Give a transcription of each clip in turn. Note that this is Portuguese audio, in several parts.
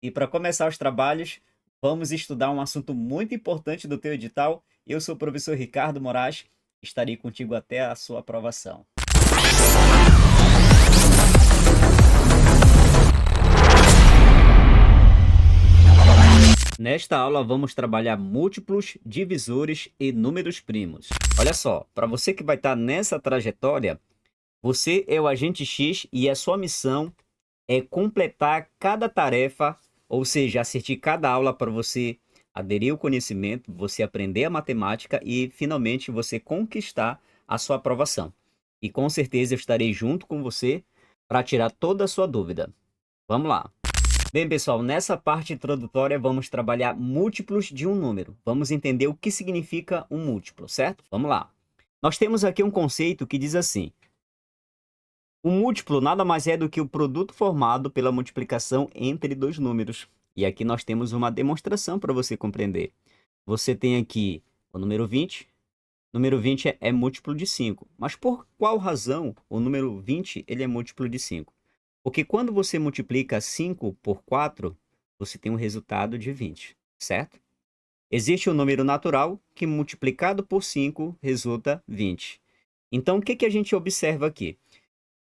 E para começar os trabalhos, vamos estudar um assunto muito importante do teu edital. Eu sou o professor Ricardo Moraes, estarei contigo até a sua aprovação. Nesta aula vamos trabalhar múltiplos, divisores e números primos. Olha só, para você que vai estar nessa trajetória, você é o agente X e a sua missão é completar cada tarefa, ou seja, assistir cada aula para você aderir ao conhecimento, você aprender a matemática e finalmente você conquistar a sua aprovação. E com certeza eu estarei junto com você para tirar toda a sua dúvida. Vamos lá. Bem, pessoal, nessa parte introdutória vamos trabalhar múltiplos de um número. Vamos entender o que significa um múltiplo, certo? Vamos lá. Nós temos aqui um conceito que diz assim: o múltiplo nada mais é do que o produto formado pela multiplicação entre dois números. E aqui nós temos uma demonstração para você compreender. Você tem aqui o número 20. O número 20 é múltiplo de 5. Mas por qual razão o número 20 ele é múltiplo de 5? Porque quando você multiplica 5 por 4, você tem um resultado de 20, certo? Existe um número natural que multiplicado por 5 resulta 20. Então, o que a gente observa aqui?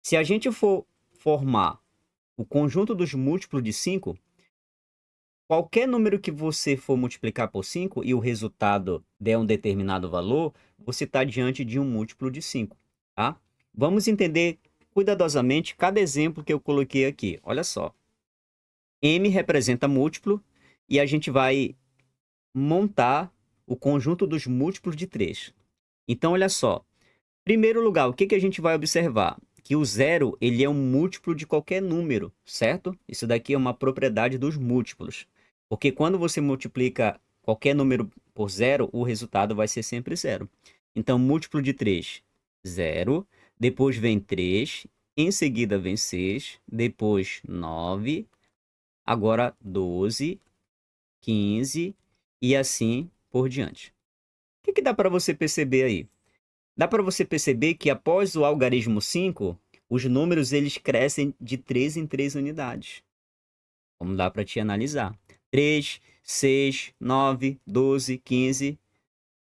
Se a gente for formar o conjunto dos múltiplos de 5, qualquer número que você for multiplicar por 5 e o resultado der um determinado valor, você está diante de um múltiplo de 5, tá? Vamos entender cuidadosamente cada exemplo que eu coloquei aqui. Olha só. M representa múltiplo e a gente vai montar o conjunto dos múltiplos de 3. Então, olha só. Primeiro lugar, o que a gente vai observar? Que o zero ele é um múltiplo de qualquer número, certo? Isso daqui é uma propriedade dos múltiplos. Porque quando você multiplica qualquer número por zero, o resultado vai ser sempre zero. Então, múltiplo de 3, 0. Depois vem 3. Em seguida vem 6. Depois 9. Agora 12, 15 e assim por diante. O que dá para você perceber aí? Dá para você perceber que após o algarismo 5, os números eles crescem de 3 em 3 unidades. Como dá para te analisar. 3, 6, 9, 12, 15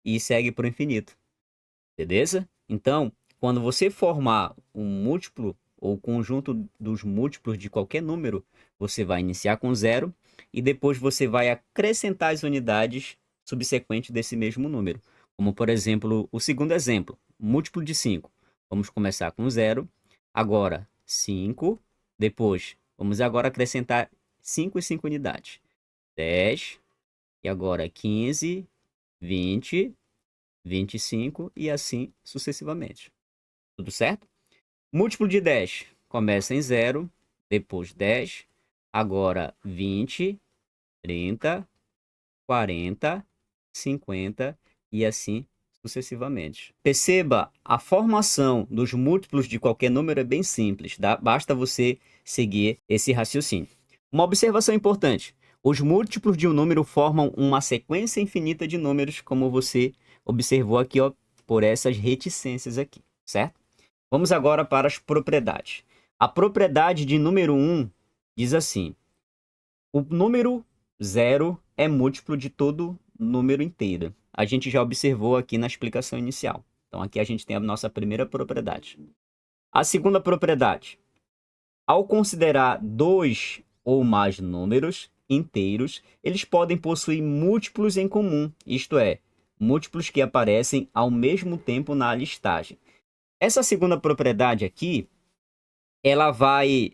e segue para o infinito. Beleza? Então, quando você formar um múltiplo ou conjunto dos múltiplos de qualquer número, você vai iniciar com 0 e depois você vai acrescentar as unidades subsequentes desse mesmo número. Como, por exemplo, o segundo exemplo, múltiplo de 5. Vamos começar com 0, agora 5, depois vamos agora acrescentar 5 e 5 unidades. 10, e agora 15, 20, 25 e assim sucessivamente. Tudo certo? Múltiplo de 10 começa em 0, depois 10, agora 20, 30, 40, 50 e assim sucessivamente. Perceba, a formação dos múltiplos de qualquer número é bem simples, tá? Basta você seguir esse raciocínio. Uma observação importante: os múltiplos de um número formam uma sequência infinita de números, como você observou aqui, ó, por essas reticências aqui, certo? Vamos agora para as propriedades. A propriedade de número 1 diz assim: o número 0 é múltiplo de todo número inteiro. A gente já observou aqui na explicação inicial. Então, aqui a gente tem a nossa primeira propriedade. A segunda propriedade: ao considerar dois ou mais números inteiros, eles podem possuir múltiplos em comum, isto é, múltiplos que aparecem ao mesmo tempo na listagem. Essa segunda propriedade aqui, ela vai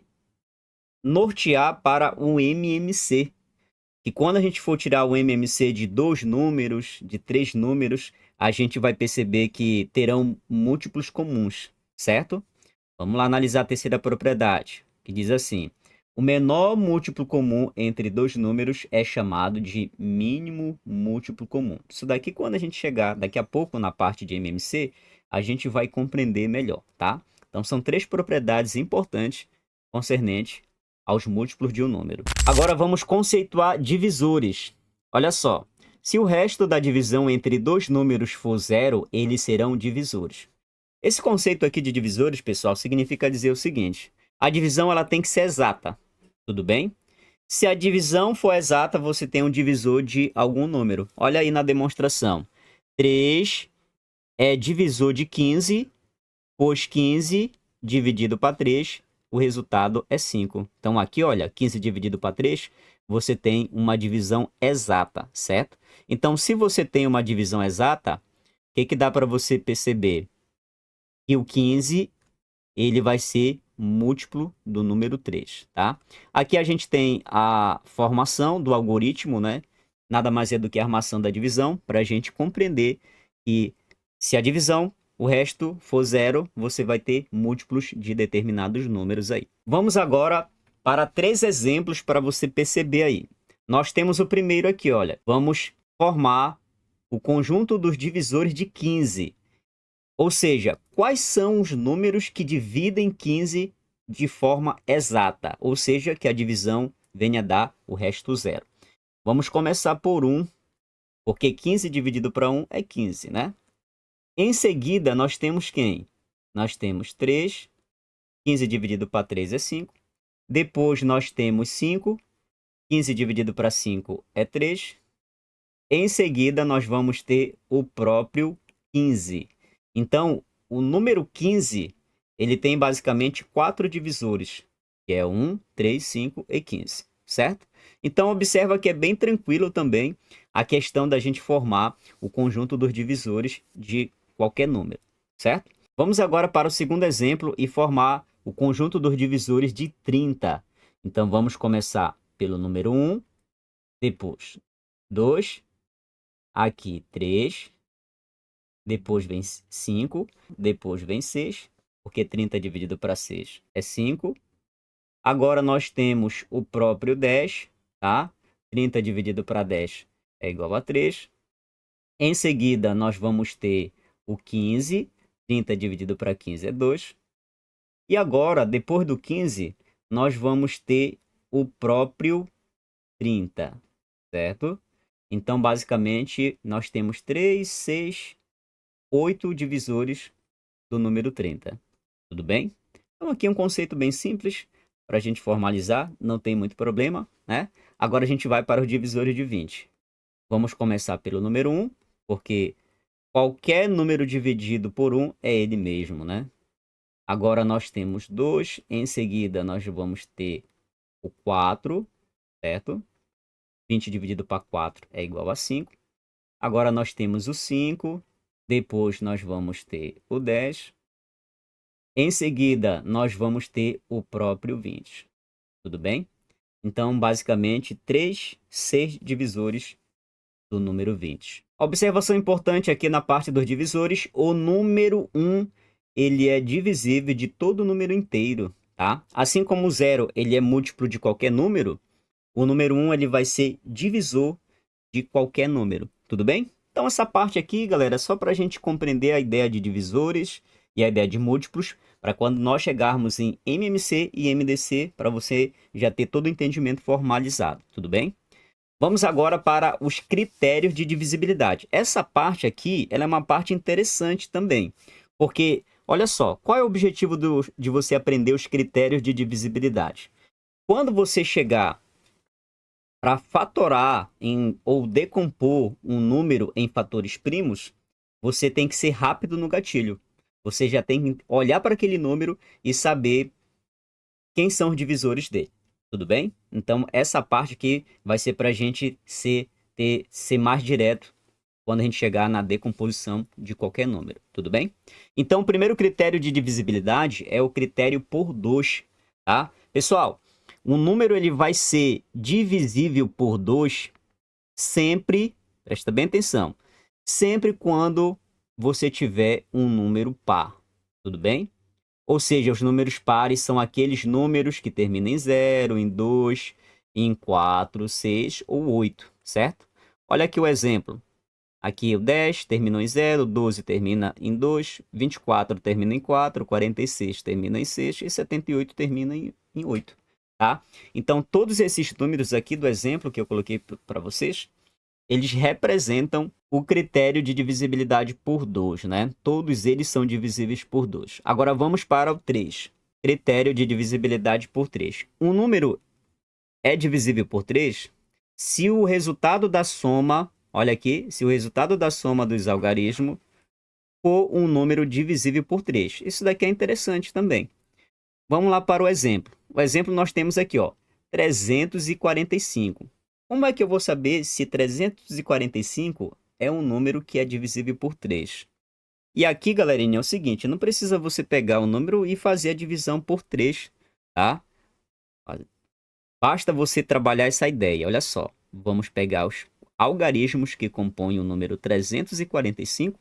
nortear para o MMC, que quando a gente for tirar o MMC de 2 números, de 3 números, a gente vai perceber que terão múltiplos comuns, certo? Vamos lá analisar a terceira propriedade, que diz assim: o menor múltiplo comum entre dois números é chamado de mínimo múltiplo comum. Isso daqui, quando a gente chegar daqui a pouco na parte de MMC, a gente vai compreender melhor, tá? Então, são 3 propriedades importantes concernentes aos múltiplos de um número. Agora, vamos conceituar divisores. Olha só, se o resto da divisão entre dois números for 0, eles serão divisores. Esse conceito aqui de divisores, pessoal, significa dizer o seguinte: a divisão ela tem que ser exata, tudo bem? Se a divisão for exata, você tem um divisor de algum número. Olha aí na demonstração. 3 é divisor de 15, pois 15 dividido para 3, o resultado é 5. Então aqui, olha, 15 dividido para 3, você tem uma divisão exata, certo? Então, se você tem uma divisão exata, o que dá para você perceber? Que o 15 ele vai ser múltiplo do número 3, tá? Aqui a gente tem a formação do algoritmo, né? Nada mais é do que a armação da divisão, para a gente compreender que se a divisão, o resto for zero, você vai ter múltiplos de determinados números aí. Vamos agora para 3 exemplos para você perceber aí. Nós temos o primeiro aqui, olha. Vamos formar o conjunto dos divisores de 15. Ou seja, quais são os números que dividem 15 de forma exata? Ou seja, que a divisão venha a dar o resto zero. Vamos começar por 1, porque 15 dividido para 1 é 15, né? Em seguida, nós temos quem? Nós temos 3, 15 dividido para 3 é 5. Depois nós temos 5, 15 dividido para 5 é 3. Em seguida, nós vamos ter o próprio 15. Então, o número 15, ele tem basicamente 4 divisores, que é 1, 3, 5 e 15, certo? Então, observa que é bem tranquilo também a questão da gente formar o conjunto dos divisores de qualquer número, certo? Vamos agora para o segundo exemplo e formar o conjunto dos divisores de 30. Então, vamos começar pelo número 1, depois 2, aqui 3, depois vem 5, depois vem 6, porque 30 dividido para 6 é 5. Agora nós temos o próprio 10, tá? 30 dividido para 10 é igual a 3. Em seguida, nós vamos ter o 15, 30 dividido para 15 é 2. E agora, depois do 15, nós vamos ter o próprio 30, certo? Então, basicamente, nós temos 3, 6, 8 divisores do número 30. Tudo bem? Então, aqui é um conceito bem simples para a gente formalizar, não tem muito problema, né? Agora a gente vai para os divisores de 20. Vamos começar pelo número 1, porque qualquer número dividido por 1 é ele mesmo, né? Agora nós temos 2, em seguida nós vamos ter o 4, certo? 20 dividido para 4 é igual a 5. Agora nós temos o 5, depois nós vamos ter o 10. Em seguida, nós vamos ter o próprio 20. Tudo bem? Então, basicamente, 6 divisores do número 20. Observação importante aqui na parte dos divisores, o número 1, ele é divisível de todo número inteiro, tá? Assim como o 0, ele é múltiplo de qualquer número, o número 1, ele vai ser divisor de qualquer número, tudo bem? Então, essa parte aqui, galera, é só para a gente compreender a ideia de divisores e a ideia de múltiplos, para quando nós chegarmos em MMC e MDC, para você já ter todo o entendimento formalizado, tudo bem? Vamos agora para os critérios de divisibilidade. Essa parte aqui, ela é uma parte interessante também, porque, olha só, qual é o objetivo de você aprender os critérios de divisibilidade? Quando você chegar para fatorar ou decompor um número em fatores primos, você tem que ser rápido no gatilho. Você já tem que olhar para aquele número e saber quem são os divisores dele. Tudo bem? Então, essa parte aqui vai ser para a gente ser mais direto quando a gente chegar na decomposição de qualquer número. Tudo bem? Então, o primeiro critério de divisibilidade é o critério por 2. Tá? Pessoal, um número ele vai ser divisível por 2 sempre, presta bem atenção, sempre quando você tiver um número par. Tudo bem? Ou seja, os números pares são aqueles números que terminam em 0, em 2, em 4, 6 ou 8, certo? Olha aqui o exemplo. Aqui o 10 terminou em 0, 12 termina em 2, 24 termina em 4, 46 termina em 6 e 78 termina em 8, tá? Então, todos esses números aqui do exemplo que eu coloquei para vocês, eles representam o critério de divisibilidade por 2, né? Todos eles são divisíveis por 2. Agora vamos para o 3. Critério de divisibilidade por 3. Um número é divisível por 3 se o resultado da soma, olha aqui, se o resultado da soma dos algarismos for um número divisível por 3. Isso daqui é interessante também. Vamos lá para o exemplo. O exemplo nós temos aqui, ó, 345. Como é que eu vou saber se 345 é um número que é divisível por 3? E aqui, galerinha, é o seguinte, não precisa você pegar o número e fazer a divisão por 3, tá? Basta você trabalhar essa ideia. Olha só, vamos pegar os algarismos que compõem o número 345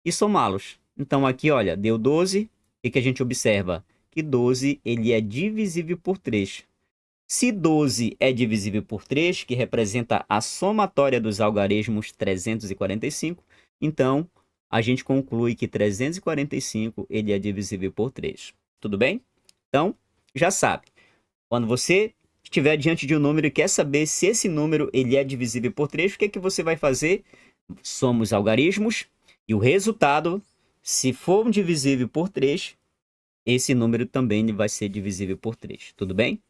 e somá-los. Então aqui, olha, deu 12. O que a gente observa? Que 12 ele é divisível por 3. Se 12 é divisível por 3, que representa a somatória dos algarismos 345, então a gente conclui que 345 ele é divisível por 3. Tudo bem? Então, já sabe. Quando você estiver diante de um número e quer saber se esse número ele é divisível por 3, o que é que você vai fazer? Soma os algarismos e o resultado, se for divisível por 3, esse número também vai ser divisível por 3. Tudo bem?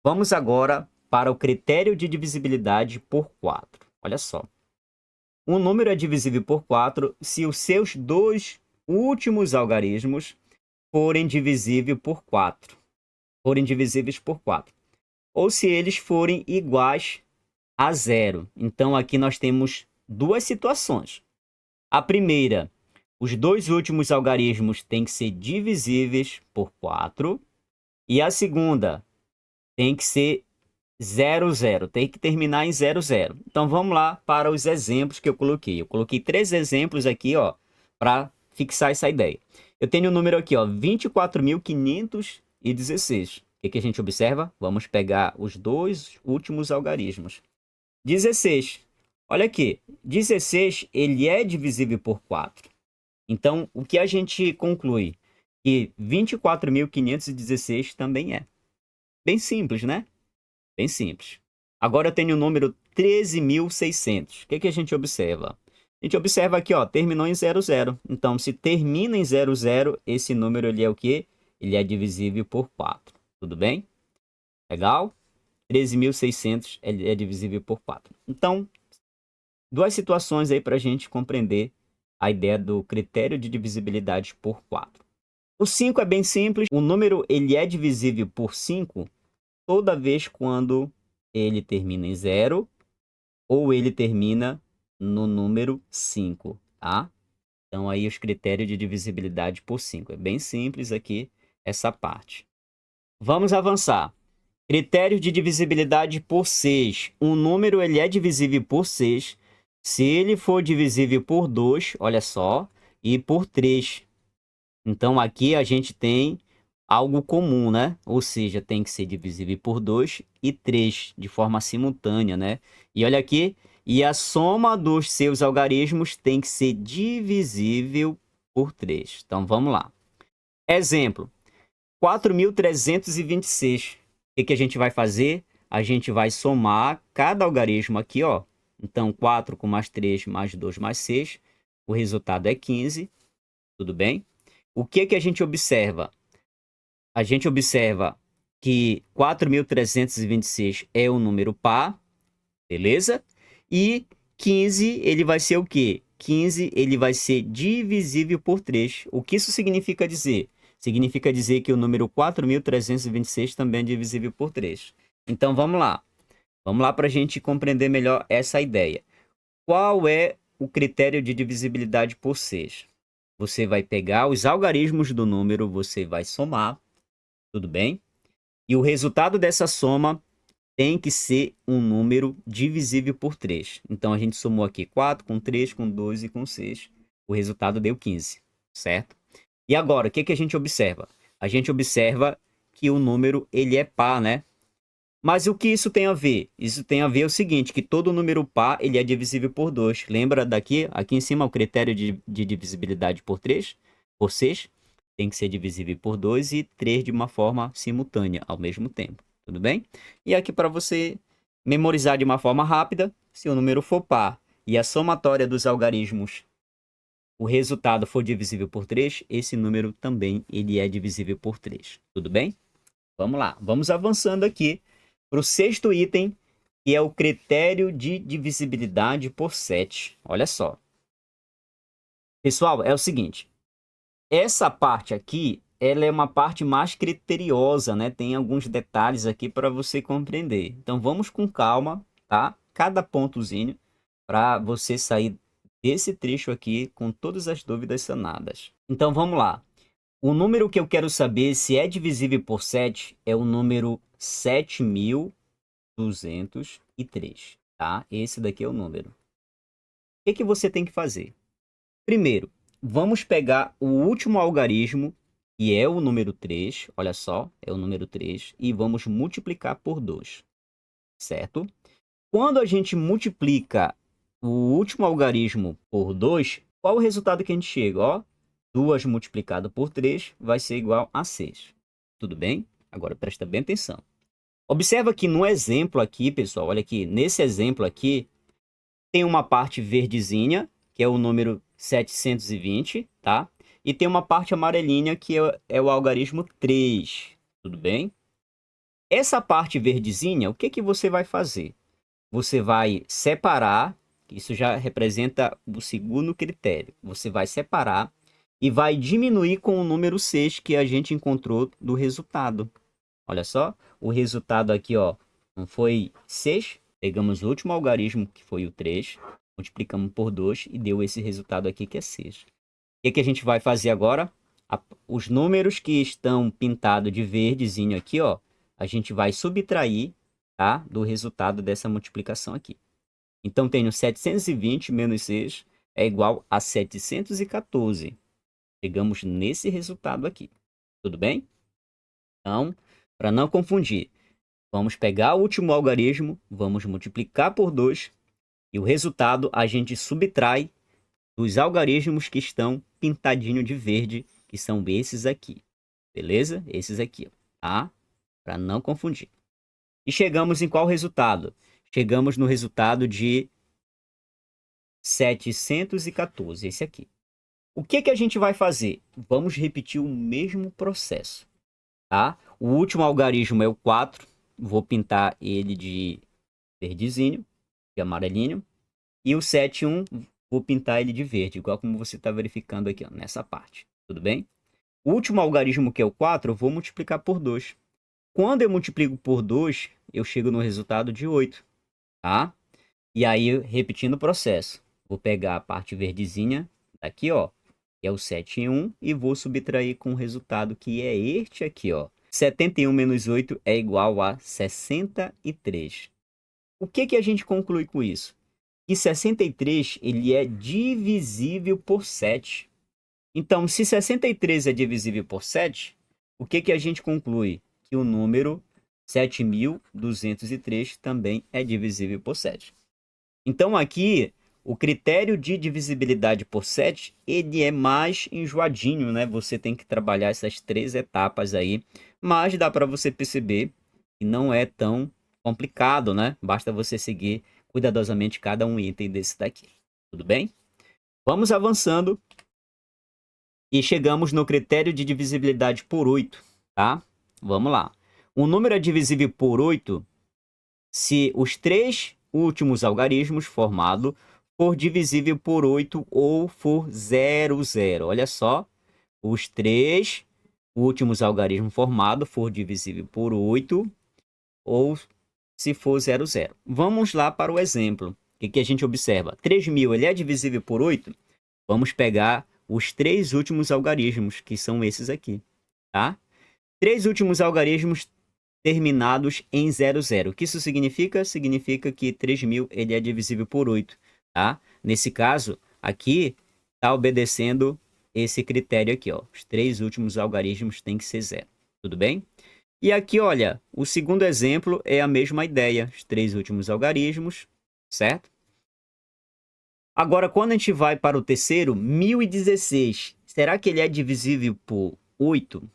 Vamos agora para o critério de divisibilidade por 4. Olha só. Um número é divisível por 4 se os seus dois últimos algarismos forem divisíveis por 4. Ou se eles forem iguais a 0. Então, aqui nós temos duas situações. A primeira, os dois últimos algarismos têm que ser divisíveis por 4. E a segunda, tem que ser 0, 0. Tem que terminar em 0, 0. Então, vamos lá para os exemplos que eu coloquei. Eu coloquei 3 exemplos aqui, ó, para fixar essa ideia. Eu tenho o número aqui, ó, 24.516. O que a gente observa? Vamos pegar os dois últimos algarismos. 16. Olha aqui. 16, ele é divisível por 4. Então, o que a gente conclui? Que 24.516 também é. Bem simples, né? Bem simples. Agora eu tenho o número 13.600. O que a gente observa? A gente observa aqui, ó, terminou em 00. Então, se termina em 00, esse número ele é o quê? Ele é divisível por 4. Tudo bem? Legal? 13.600 é divisível por 4. Então, duas situações aí para a gente compreender a ideia do critério de divisibilidade por 4. O 5 é bem simples. O número ele é divisível por 5 toda vez quando ele termina em 0 ou ele termina no número 5, tá? Então, aí os critérios de divisibilidade por 5. É bem simples aqui essa parte. Vamos avançar. Critério de divisibilidade por 6. Um número ele é divisível por 6 se ele for divisível por 2, olha só, e por 3. Então, aqui a gente tem algo comum, né? Ou seja, tem que ser divisível por 2 e 3 de forma simultânea, né? E olha aqui, e a soma dos seus algarismos tem que ser divisível por 3. Então, vamos lá. Exemplo, 4.326. O que a gente vai fazer? A gente vai somar cada algarismo aqui, ó. Então, 4 com mais 3, mais 2, mais 6. O resultado é 15. Tudo bem? O que a gente observa? A gente observa que 4.326 é um número par, beleza? E 15, ele vai ser o quê? 15, ele vai ser divisível por 3. O que isso significa dizer? Significa dizer que o número 4.326 também é divisível por 3. Então, vamos lá. Vamos lá para a gente compreender melhor essa ideia. Qual é o critério de divisibilidade por 6? Você vai pegar os algarismos do número, você vai somar, tudo bem? E o resultado dessa soma tem que ser um número divisível por 3. Então, a gente somou aqui 4 com 3, com 2 e com 6. O resultado deu 15, certo? E agora, o que a gente observa? A gente observa que o número ele é par, né? Mas o que isso tem a ver? Isso tem a ver o seguinte, que todo número par ele é divisível por 2. Lembra daqui, aqui em cima, o critério de divisibilidade por 3, por 6? Tem que ser divisível por 2 e 3 de uma forma simultânea, ao mesmo tempo. Tudo bem? E aqui para você memorizar de uma forma rápida, se o número for par e a somatória dos algarismos, o resultado for divisível por 3, esse número também ele é divisível por 3. Tudo bem? Vamos lá, vamos avançando aqui para o sexto item, que é o critério de divisibilidade por 7. Olha só. Pessoal, é o seguinte. Essa parte aqui, ela é uma parte mais criteriosa, né? Tem alguns detalhes aqui para você compreender. Então, vamos com calma, tá? Cada pontozinho para você sair desse trecho aqui com todas as dúvidas sanadas. Então, vamos lá. O número que eu quero saber se é divisível por 7 é o número 7.203, tá? Esse daqui é o número. O que você tem que fazer? Primeiro, vamos pegar o último algarismo, que é o número 3, olha só, é o número 3, e vamos multiplicar por 2, certo? Quando a gente multiplica o último algarismo por 2, qual o resultado que a gente chega? Ó, 2 multiplicado por 3 vai ser igual a 6. Tudo bem? Agora presta bem atenção. Observa que no exemplo aqui, pessoal, olha aqui, nesse exemplo aqui, tem uma parte verdezinha, que é o número 720, tá? E tem uma parte amarelinha, que é o algarismo 3, tudo bem? Essa parte verdezinha, o que que você vai fazer? Você vai separar, isso já representa o segundo critério. Você vai separar e vai diminuir com o número 6 que a gente encontrou do resultado. Olha só, o resultado aqui, ó, não foi 6, pegamos o último algarismo, que foi o 3, multiplicamos por 2 e deu esse resultado aqui, que é 6. O que a gente vai fazer agora? Os números que estão pintados de verdezinho aqui, ó, a gente vai subtrair, tá, do resultado dessa multiplicação aqui. Então, tenho 720 menos 6 é igual a 714. Chegamos nesse resultado aqui. Tudo bem? Então, para não confundir, vamos pegar o último algarismo, vamos multiplicar por 2 e o resultado a gente subtrai dos algarismos que estão pintadinho de verde, que são esses aqui. Beleza? Esses aqui, tá? Para não confundir. E chegamos em qual resultado? Chegamos no resultado de 714, esse aqui. O que a gente vai fazer? Vamos repetir o mesmo processo, tá? O último algarismo é o 4, vou pintar ele de verdezinho, de amarelinho, e o 7,1 vou pintar ele de verde, igual como você está verificando aqui, ó, nessa parte, tudo bem? O último algarismo, que é o 4, eu vou multiplicar por 2. Quando eu multiplico por 2, eu chego no resultado de 8, tá? E aí, repetindo o processo, vou pegar a parte verdezinha daqui, ó, que é o 7,1, e vou subtrair com o resultado que é este aqui, ó. 71 menos 8 é igual a 63. O que a gente conclui com isso? Que 63 ele é divisível por 7. Então, se 63 é divisível por 7, o que a gente conclui? Que o número 7.203 também é divisível por 7. Então, aqui, o critério de divisibilidade por 7, ele é mais enjoadinho, né? Você tem que trabalhar essas 3 etapas aí, mas dá para você perceber que não é tão complicado, né? Basta você seguir cuidadosamente cada um item desse daqui. Tudo bem? Vamos avançando e chegamos no critério de divisibilidade por 8, tá? Vamos lá. Um número é divisível por 8 se os 3 últimos algarismos formados for divisível por 8 ou for 00. Olha só, os 3 últimos algarismos formados for divisível por 8 ou se for 00. Vamos lá para o exemplo. O que a gente observa? 3.000 ele é divisível por 8? Vamos pegar os 3 últimos algarismos, que são esses aqui, tá? 3 últimos algarismos terminados em 00. O que isso significa? Significa que 3.000 ele é divisível por 8, tá? Nesse caso, aqui está obedecendo esse critério aqui, ó. Os 3 últimos algarismos têm que ser 0, tudo bem? E aqui, olha, o segundo exemplo é a mesma ideia, os 3 últimos algarismos, certo? Agora, quando a gente vai para o terceiro, 1016, será que ele é divisível por 8? O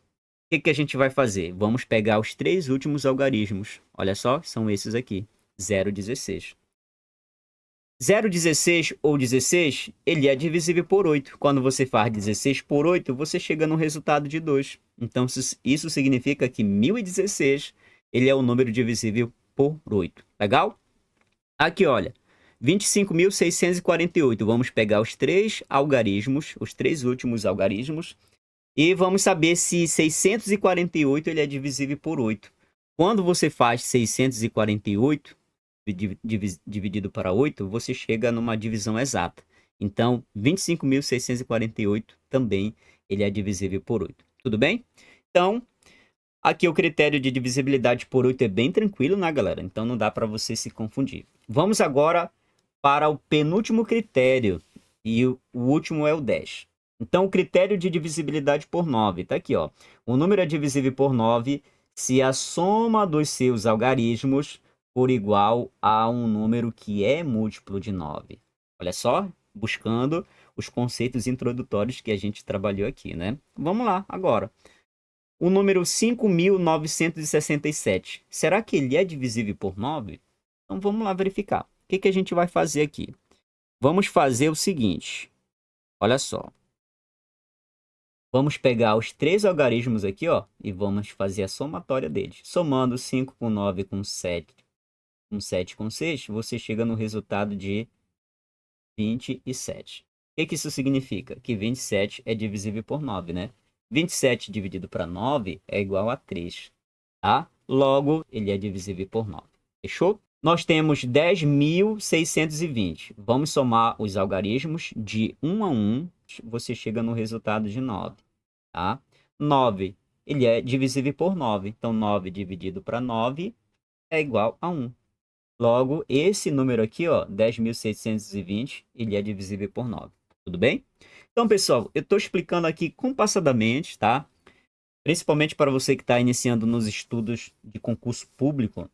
que a gente vai fazer? Vamos pegar os 3 últimos algarismos. Olha só, são esses aqui, 0,16. 0,16 ou 16, ele é divisível por 8. Quando você faz 16 por 8, você chega no resultado de 2. Então, isso significa que 1016 ele é o número divisível por 8. Legal? Aqui, olha, 25.648. Vamos pegar os três algarismos, os três últimos algarismos, e vamos saber se 648 ele é divisível por 8. Quando você faz 648 dividido para 8, você chega numa divisão exata. Então, 25.648 também ele é divisível por 8. Tudo bem? Então, aqui o critério de divisibilidade por 8 é bem tranquilo, né, galera? Então não dá para você se confundir. Vamos agora para o penúltimo critério, e o último é o 10. Então o critério de divisibilidade por 9, tá aqui, ó. O número é divisível por 9 se a soma dos seus algarismos for igual a um número que é múltiplo de 9. Olha só, buscando os conceitos introdutórios que a gente trabalhou aqui, né? Vamos lá, agora. O número 5.967, será que ele é divisível por 9? Então vamos lá verificar. O que a gente vai fazer aqui? Vamos fazer o seguinte. Olha só. Vamos pegar os três algarismos aqui, ó, e vamos fazer a somatória deles. Somando 5 com 9 com 7, com 7 com 6, você chega no resultado de 27. O que isso significa? Que 27 é divisível por 9, né? 27 dividido para 9 é igual a 3, tá? Logo, ele é divisível por 9. Fechou? Nós temos 10.620. Vamos somar os algarismos de 1 a 1. Você chega no resultado de 9, tá? 9, ele é divisível por 9. Então, 9 dividido para 9 é igual a 1. Logo, esse número aqui, ó, 10.620, ele é divisível por 9. Tudo bem? Então, pessoal, eu estou explicando aqui compassadamente, tá? Principalmente para você que está iniciando nos estudos de concurso público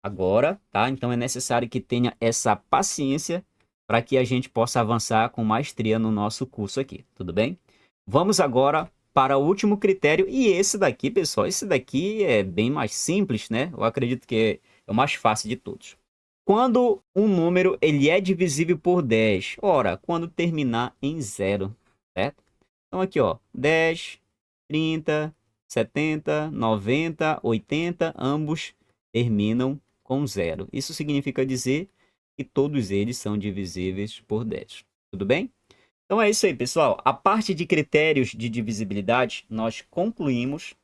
agora, tá? Então, é necessário que tenha essa paciência para que a gente possa avançar com maestria no nosso curso aqui, tudo bem? Vamos agora para o último critério, e esse daqui, pessoal, esse daqui é bem mais simples, né? Eu acredito que é o mais fácil de todos. Quando um número ele é divisível por 10? Ora, quando terminar em 0, certo? Então aqui, ó, 10, 30, 70, 90, 80, ambos terminam com 0. Isso significa dizer que todos eles são divisíveis por 10. Tudo bem? Então é isso aí, pessoal. A parte de critérios de divisibilidade nós concluímos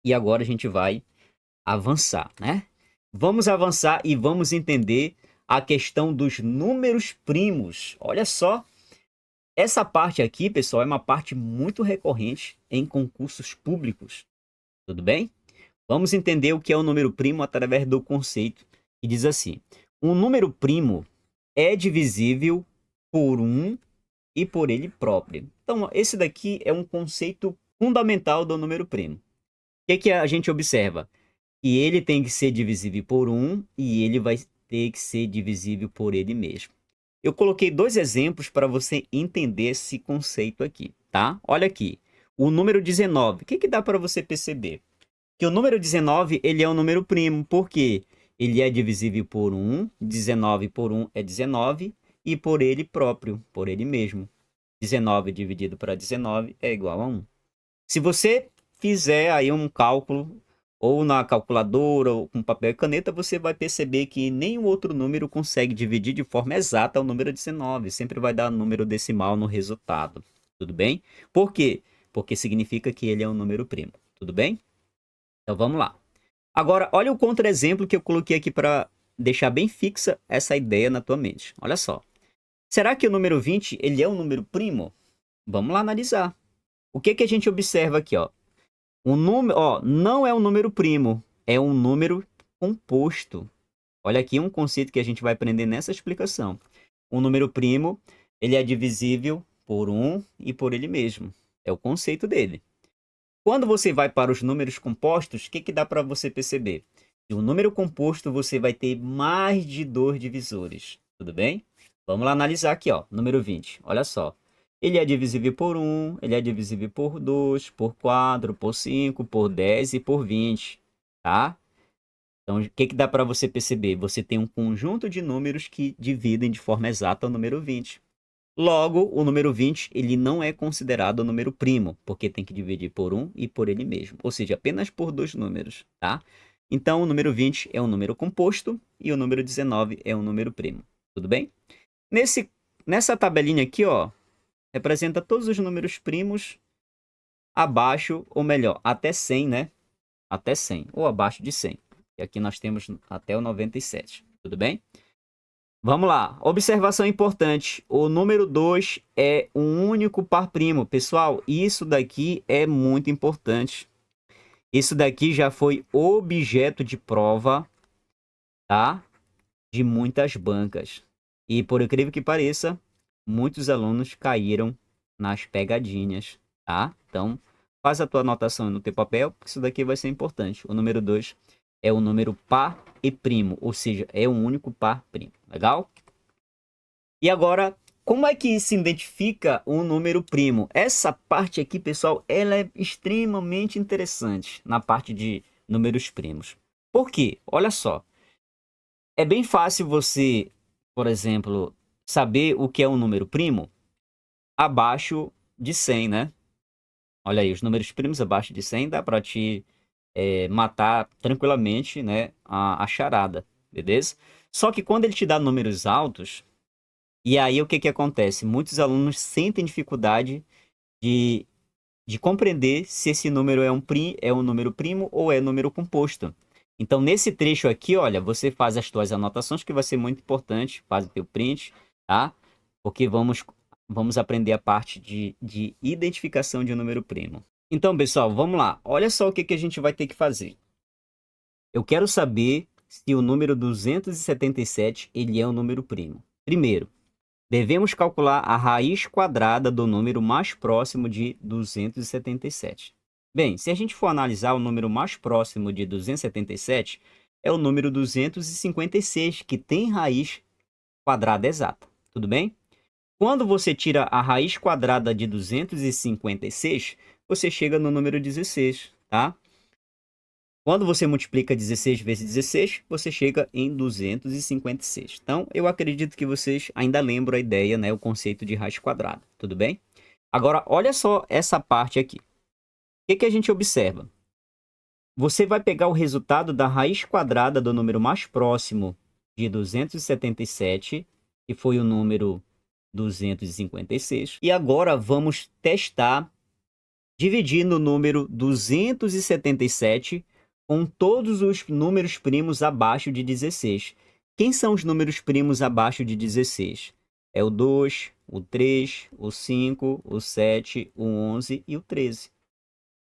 e agora a gente vai avançar, né? Vamos avançar e vamos entender a questão dos números primos. Olha só, essa parte aqui, pessoal, é uma parte muito recorrente em concursos públicos. Tudo bem? Vamos entender o que é o número primo através do conceito que diz assim: um número primo é divisível por 1 e por ele próprio. Então, esse daqui é um conceito fundamental do número primo. O que a gente observa? Que ele tem que ser divisível por 1 e ele vai ter que ser divisível por ele mesmo. Eu coloquei dois exemplos para você entender esse conceito aqui, tá? Olha aqui, o número 19. O que dá para você perceber? Que o número 19 ele é um número primo, porque ele é divisível por 1, 19 por 1 é 19, e por ele próprio, por ele mesmo. 19 dividido para 19 é igual a 1. Se você fizer aí um cálculo, ou na calculadora, ou com papel e caneta, você vai perceber que nenhum outro número consegue dividir de forma exata o número 19. Sempre vai dar número decimal no resultado. Tudo bem? Por quê? Porque significa que ele é um número primo. Tudo bem? Então vamos lá. Agora, olha o contra-exemplo que eu coloquei aqui para deixar bem fixa essa ideia na tua mente. Olha só. Será que o número 20 ele é um número primo? Vamos lá analisar. O que a gente observa aqui, ó? O número, ó, não é um número primo, é um número composto. Olha aqui um conceito que a gente vai aprender nessa explicação. Um número primo, ele é divisível por 1 e por ele mesmo. É o conceito dele. Quando você vai para os números compostos, o que dá para você perceber? Que o número composto você vai ter mais de 2 divisores. Tudo bem? Vamos lá analisar aqui, ó, número 20. Olha só. Ele é divisível por 1, ele é divisível por 2, por 4, por 5, por 10 e por 20, tá? Então, o que dá para você perceber? Você tem um conjunto de números que dividem de forma exata o número 20. Logo, o número 20 ele não é considerado o número primo, porque tem que dividir por 1 e por ele mesmo. Ou seja, apenas por 2 números, tá? Então, o número 20 é um número composto e o número 19 é um número primo. Tudo bem? Nessa tabelinha aqui, ó, representa todos os números primos abaixo, ou melhor, até 100, né? Até 100, ou abaixo de 100. E aqui nós temos até o 97. Tudo bem? Vamos lá. Observação importante. O número 2 é um único par primo. Pessoal, isso daqui é muito importante. Isso daqui já foi objeto de prova, tá? De muitas bancas. E por incrível que pareça, muitos alunos caíram nas pegadinhas, tá? Então, faz a tua anotação no teu papel, porque isso daqui vai ser importante. O número 2 é um número par e primo, ou seja, é um único par primo. Legal? E agora, como é que se identifica um número primo? Essa parte aqui, pessoal, ela é extremamente interessante na parte de números primos. Por quê? Olha só. É bem fácil você, por exemplo, saber o que é um número primo abaixo de 100, né? Olha aí, os números primos abaixo de 100 dá para te matar tranquilamente, né, a charada, beleza? Só que quando ele te dá números altos, e aí o que que acontece? Muitos alunos sentem dificuldade de, de compreender se esse número é um número primo ou é número composto. Então, nesse trecho aqui, olha, você faz as suas anotações, que vai ser muito importante, faz o teu print, tá? Porque vamos aprender a parte de identificação de um número primo. Então, pessoal, vamos lá. Olha só o que que a gente vai ter que fazer. Eu quero saber se o número 277 ele é um número primo. Primeiro, devemos calcular a raiz quadrada do número mais próximo de 277. Bem, se a gente for analisar o número mais próximo de 277, é o número 256, que tem raiz quadrada exata. Tudo bem? Quando você tira a raiz quadrada de 256, você chega no número 16, tá? Quando você multiplica 16 vezes 16, você chega em 256. Então, eu acredito que vocês ainda lembram a ideia, né, o conceito de raiz quadrada, tudo bem? Agora, olha só essa parte aqui. O que que a gente observa? Você vai pegar o resultado da raiz quadrada do número mais próximo de 277, que foi o número 256. E agora vamos testar dividindo o número 277 com todos os números primos abaixo de 16. Quem são os números primos abaixo de 16? É o 2, o 3, o 5, o 7, o 11 e o 13.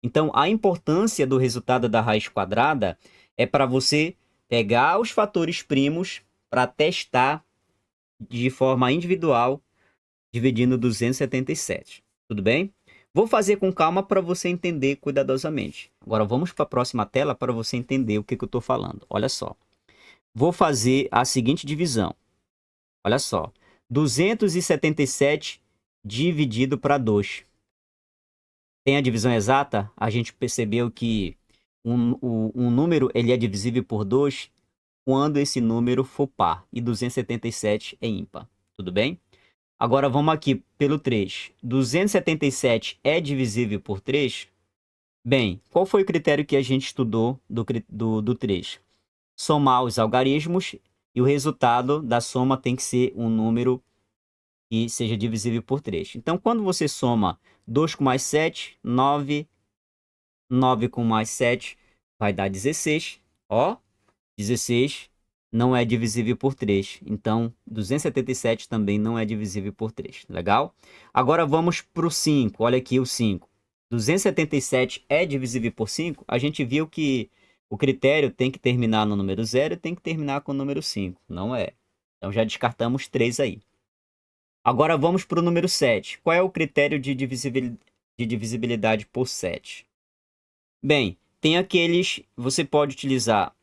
Então, a importância do resultado da raiz quadrada é para você pegar os fatores primos para testar de forma individual, dividindo 277. Tudo bem? Vou fazer com calma para você entender cuidadosamente. Agora vamos para a próxima tela para você entender o que eu estou falando. Olha só. Vou fazer a seguinte divisão. Olha só. 277 dividido para 2. Tem a divisão exata? A gente percebeu que um número ele é divisível por 2 quando esse número for par. E 277 é ímpar. Tudo bem? Agora vamos aqui pelo 3. 277 é divisível por 3? Bem, qual foi o critério que a gente estudou do 3? Somar os algarismos e o resultado da soma tem que ser um número que seja divisível por 3. Então, quando você soma 2 com mais 7, 9, 9 com mais 7, vai dar 16. Ó, 16 não é divisível por 3. Então, 277 também não é divisível por 3. Legal? Agora vamos para o 5. Olha aqui o 5. 277 é divisível por 5? A gente viu que o critério tem que terminar no número 0 e tem que terminar com o número 5. Não é. Então, já descartamos 3 aí. Agora vamos para o número 7. Qual é o critério de divisibilidade por 7? Bem, tem aqueles... Você pode utilizar,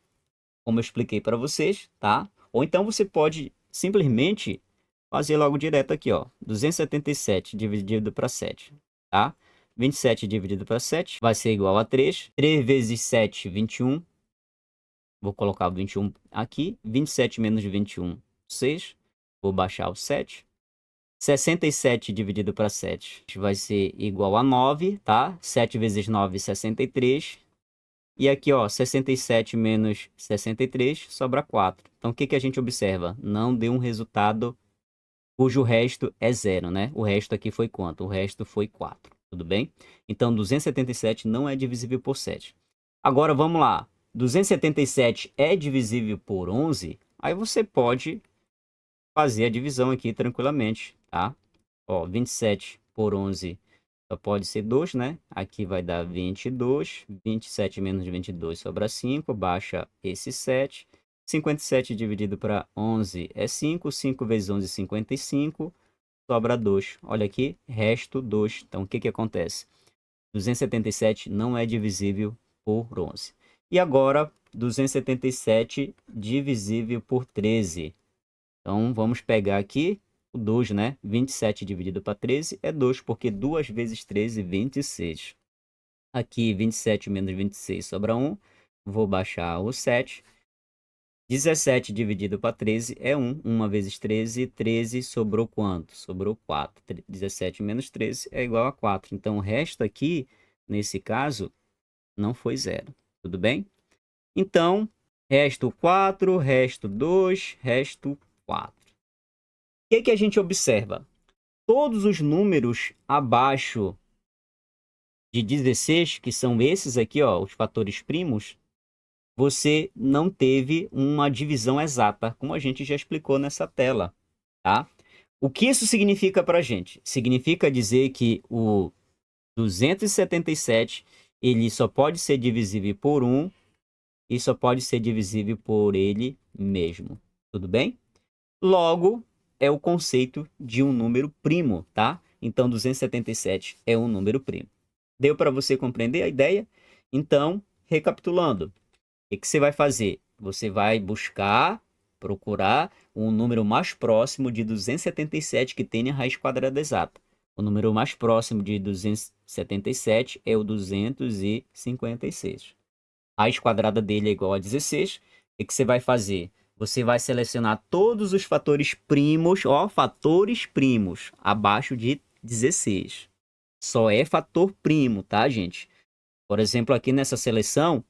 como eu expliquei para vocês, tá? Ou então você pode simplesmente fazer logo direto aqui, ó. 277 dividido para 7, tá? 27 dividido para 7 vai ser igual a 3. 3 vezes 7, 21. Vou colocar o 21 aqui. 27 menos 21, 6. Vou baixar o 7. 67 dividido para 7 vai ser igual a 9, tá? 7 vezes 9, 63. E aqui, ó, 67 menos 63 sobra 4. Então, o que que a gente observa? Não deu um resultado cujo resto é zero, né? O resto aqui foi quanto? O resto foi 4, tudo bem? Então, 277 não é divisível por 7. Agora, vamos lá. 277 é divisível por 11? Aí você pode fazer a divisão aqui tranquilamente, tá? Ó, 27 por 11 só pode ser 2, né? Aqui vai dar 22. 27 menos 22 sobra 5. Baixa esse 7. 57 dividido para 11 é 5. 5 vezes 11 é 55. Sobra 2. Olha aqui, resto 2. Então, o que que acontece? 277 não é divisível por 11. E agora, 277 divisível por 13. Então, vamos pegar aqui o 2, né? 27 dividido para 13 é 2, porque 2 vezes 13, 26. Aqui, 27 menos 26 sobra 1. Vou baixar o 7. 17 dividido para 13 é 1. 1 vezes 13, 13 sobrou quanto? Sobrou 4. 17 menos 13 é igual a 4. Então, o resto aqui, nesse caso, não foi zero. Tudo bem? Então, resto 4, resto 2, resto 4. O que que a gente observa? Todos os números abaixo de 16, que são esses aqui, ó, os fatores primos, você não teve uma divisão exata, como a gente já explicou nessa tela, tá? O que isso significa para a gente? Significa dizer que o 277 ele só pode ser divisível por 1 e só pode ser divisível por ele mesmo. Tudo bem? Logo, é o conceito de um número primo, tá? Então, 277 é um número primo. Deu para você compreender a ideia? Então, recapitulando, o que que você vai fazer? Você vai buscar, procurar um número mais próximo de 277 que tenha raiz quadrada exata. O número mais próximo de 277 é o 256. A raiz quadrada dele é igual a 16. O que você vai fazer? Você vai selecionar todos os fatores primos, ó, fatores primos, abaixo de 16. Só é fator primo, tá, gente? Por exemplo, aqui nessa seleção,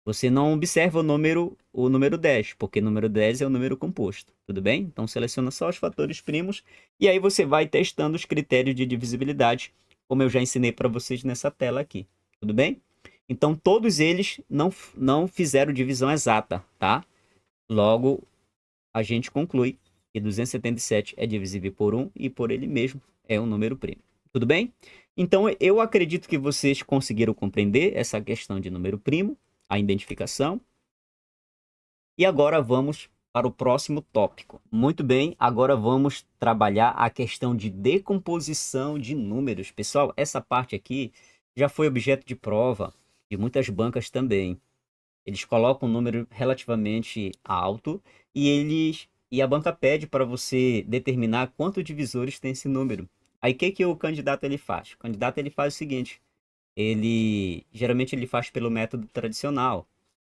você não observa o número 10, porque o número 10 é o número composto, tudo bem? Então, seleciona só os fatores primos e aí você vai testando os critérios de divisibilidade, como eu já ensinei para vocês nessa tela aqui, tudo bem? Então, todos eles não fizeram divisão exata, tá? Logo, a gente conclui que 277 é divisível por 1 e por ele mesmo é um número primo. Tudo bem? Então, eu acredito que vocês conseguiram compreender essa questão de número primo, a identificação. E agora vamos para o próximo tópico. Muito bem, agora vamos trabalhar a questão de decomposição de números. Pessoal, essa parte aqui já foi objeto de prova de muitas bancas também. Eles colocam um número relativamente alto e a banca pede para você determinar quantos divisores tem esse número. Aí o que que o candidato ele faz? O candidato ele faz o seguinte, geralmente ele faz pelo método tradicional.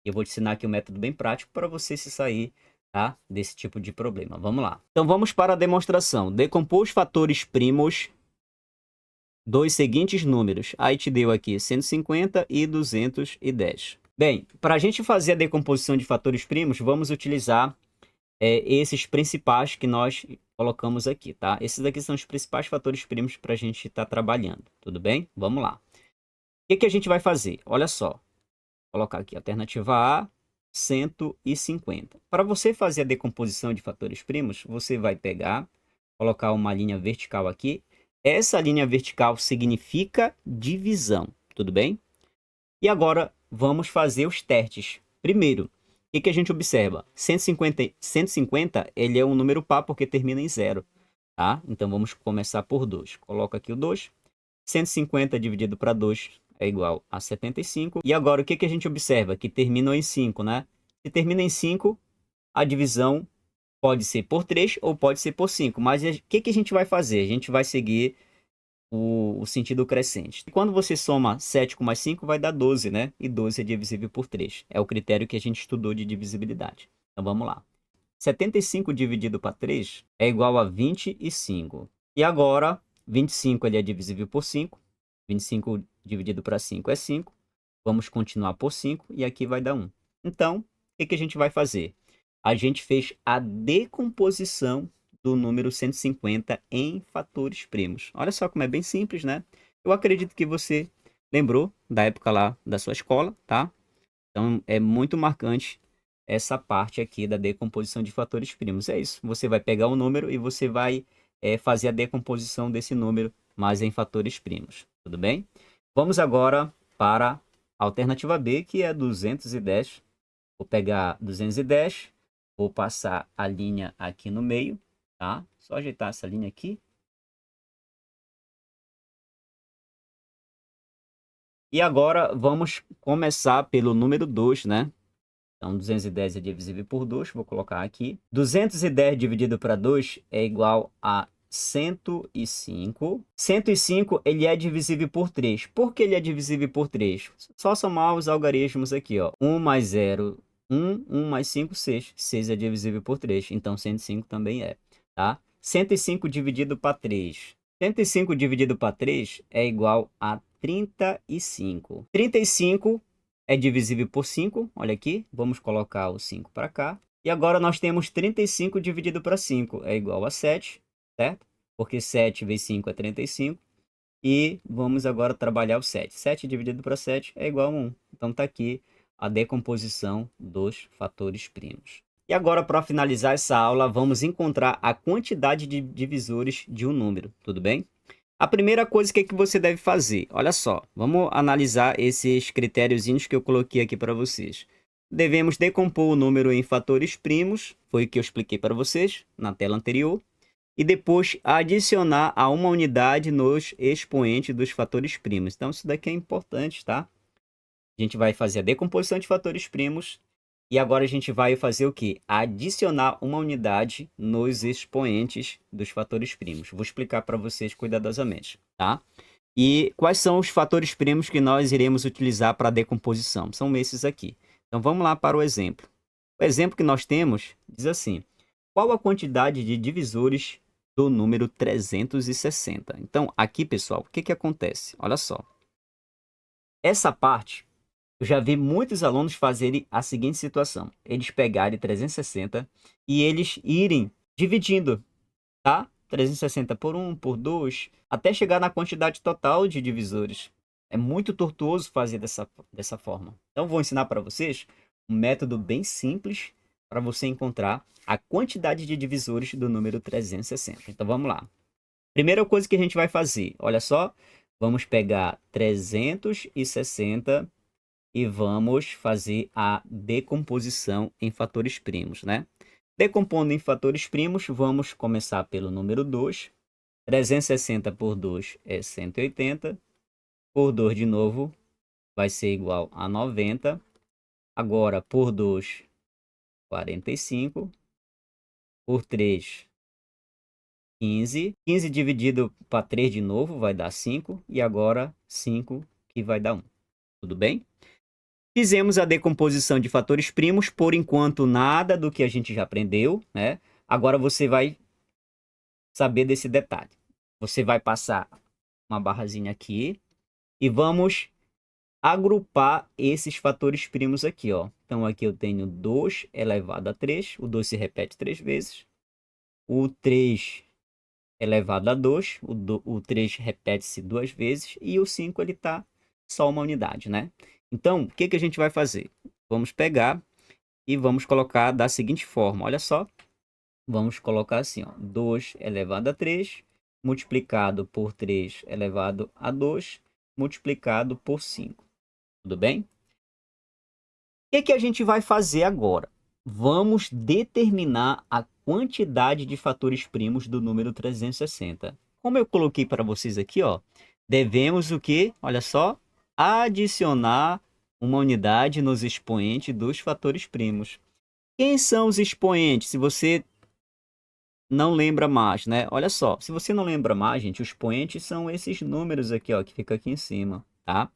Eu vou te ensinar aqui um método bem prático para você se sair, tá, desse tipo de problema. Vamos lá. Então vamos para a demonstração. Decompor os fatores primos dos seguintes números. Aí te deu aqui 150 e 210. Bem, para a gente fazer a decomposição de fatores primos, vamos utilizar esses principais que nós colocamos aqui, tá? Esses aqui são os principais fatores primos para a gente estar trabalhando, tudo bem? Vamos lá. O que que a gente vai fazer? Olha só, vou colocar aqui alternativa A, 150. Para você fazer a decomposição de fatores primos, você vai pegar, colocar uma linha vertical aqui. Essa linha vertical significa divisão, tudo bem? E agora vamos fazer os testes. Primeiro, o que que a gente observa? 150 ele é um número par porque termina em zero, tá? Então vamos começar por 2. Coloca aqui o 2. 150 dividido para 2 é igual a 75. E agora o que que a gente observa? Que terminou em 5, né? Se termina em 5, a divisão pode ser por 3 ou pode ser por 5. Mas o que que a gente vai fazer? A gente vai seguir o sentido crescente. E quando você soma 7 com mais 5, vai dar 12, né? E 12 é divisível por 3. É o critério que a gente estudou de divisibilidade. Então vamos lá. 75 dividido para 3 é igual a 25. E agora, 25 ele é divisível por 5. 25 dividido para 5 é 5. Vamos continuar por 5 e aqui vai dar 1. Então, o que a gente vai fazer? A gente fez a decomposição do número 150 em fatores primos. Olha só como é bem simples, né? Eu acredito que você lembrou da época lá da sua escola, tá? Então, é muito marcante essa parte aqui da decomposição de fatores primos. É isso, você vai pegar um número e você vai fazer a decomposição desse número, mas em fatores primos, tudo bem? Vamos agora para a alternativa B, que é 210. Vou pegar 210, vou passar a linha aqui no meio, tá? Só ajeitar essa linha aqui. E agora vamos começar pelo número 2, né? Então, 210 é divisível por 2, vou colocar aqui. 210 dividido para 2 é igual a 105. 105, ele é divisível por 3. Por que ele é divisível por 3? Só somar os algarismos aqui, ó. 1 mais 0, 1. 1 mais 5, 6. 6 é divisível por 3, então 105 também é, tá? 105 dividido para 3. 105 dividido para 3 é igual a 35. 35 é divisível por 5, olha aqui, vamos colocar o 5 para cá. E agora nós temos 35 dividido para 5, é igual a 7, certo? Porque 7 vezes 5 é 35. E vamos agora trabalhar o 7. 7 dividido para 7 é igual a 1. Então está aqui a decomposição dos fatores primos. E agora, para finalizar essa aula, vamos encontrar a quantidade de divisores de um número, tudo bem? A primeira coisa que você deve fazer, olha só, vamos analisar esses critériozinhos que eu coloquei aqui para vocês. Devemos decompor o número em fatores primos, foi o que eu expliquei para vocês na tela anterior, e depois adicionar a uma unidade nos expoentes dos fatores primos. Então, isso daqui é importante, tá? A gente vai fazer a decomposição de fatores primos e agora a gente vai fazer o quê? Adicionar uma unidade nos expoentes dos fatores primos. Vou explicar para vocês cuidadosamente, tá? E quais são os fatores primos que nós iremos utilizar para a decomposição? São esses aqui. Então, vamos lá para o exemplo. O exemplo que nós temos diz assim: qual a quantidade de divisores do número 360? Então, aqui, pessoal, o que que acontece? Olha só. Essa parte eu já vi muitos alunos fazerem a seguinte situação. Eles pegarem 360 e eles irem dividindo, tá? 360 por 1, por 2, até chegar na quantidade total de divisores. É muito tortuoso fazer dessa forma. Então, vou ensinar para vocês um método bem simples para você encontrar a quantidade de divisores do número 360. Então, vamos lá. Primeira coisa que a gente vai fazer, olha só. Vamos pegar 360 e vamos fazer a decomposição em fatores primos, né? Decompondo em fatores primos, vamos começar pelo número 2. 360 por 2 é 180. Por 2 de novo vai ser igual a 90. Agora, por 2, 45. Por 3, 15. 15 dividido para 3 de novo vai dar 5. E agora 5 que vai dar 1. Tudo bem? Fizemos a decomposição de fatores primos, por enquanto nada do que a gente já aprendeu, né? Agora você vai saber desse detalhe. Você vai passar uma barrazinha aqui e vamos agrupar esses fatores primos aqui, ó. Então aqui eu tenho 2 elevado a 3, o 2 se repete 3 vezes. O 3 elevado a 2, o 3 repete-se 2 vezes e o 5 ele tá só uma unidade, né? Então, o que que a gente vai fazer? Vamos pegar e vamos colocar da seguinte forma, olha só. Vamos colocar assim, ó, 2 elevado a 3, multiplicado por 3 elevado a 2, multiplicado por 5. Tudo bem? O que que a gente vai fazer agora? Vamos determinar a quantidade de fatores primos do número 360. Como eu coloquei para vocês aqui, ó, devemos o quê? Olha só, adicionar uma unidade nos expoentes dos fatores primos. Quem são os expoentes? Se você não lembra mais, né? Olha só, se você não lembra mais, gente, os expoentes são esses números aqui, ó, que fica aqui em cima, tá?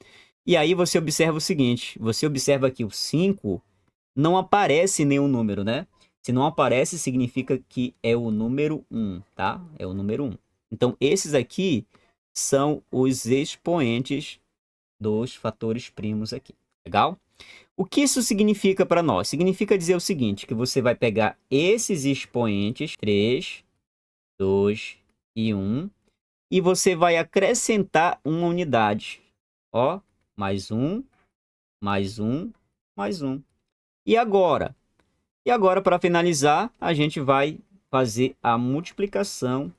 E aí você observa o seguinte, você observa que o 5 não aparece nenhum número, né? Se não aparece, significa que é o número 1, tá? É o número 1. Então, esses aqui são os expoentes dos fatores primos aqui. Legal? O que isso significa para nós? Significa dizer o seguinte, que você vai pegar esses expoentes, 3, 2 e 1, e você vai acrescentar uma unidade. Ó, mais um, mais um, mais um. E agora? E agora, para finalizar, a gente vai fazer a multiplicação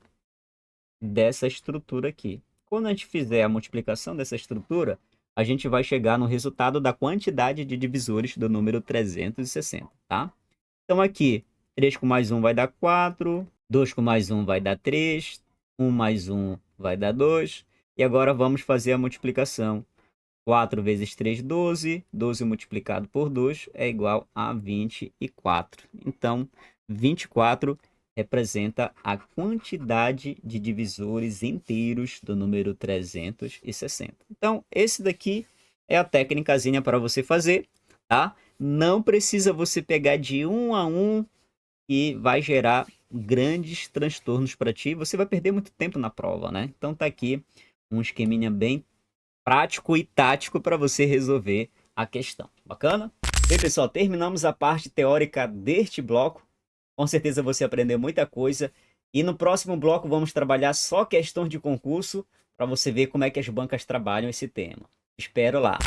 dessa estrutura aqui. Quando a gente fizer a multiplicação dessa estrutura, a gente vai chegar no resultado da quantidade de divisores do número 360, tá? Então aqui, 3 com mais 1 vai dar 4, 2 com mais 1 vai dar 3, 1 mais 1 vai dar 2. E agora vamos fazer a multiplicação. 4 vezes 3, 12. 12 multiplicado por 2 é igual a 24. Então, 24 representa a quantidade de divisores inteiros do número 360. Então, esse daqui é a técnicazinha para você fazer, tá? Não precisa você pegar de um a um, e vai gerar grandes transtornos para ti. Você vai perder muito tempo na prova, né? Então tá aqui um esqueminha bem prático e tático para você resolver a questão. Bacana? Bem, pessoal, terminamos a parte teórica deste bloco. Com certeza você aprendeu muita coisa. E no próximo bloco vamos trabalhar só questões de concurso para você ver como é que as bancas trabalham esse tema. Espero lá.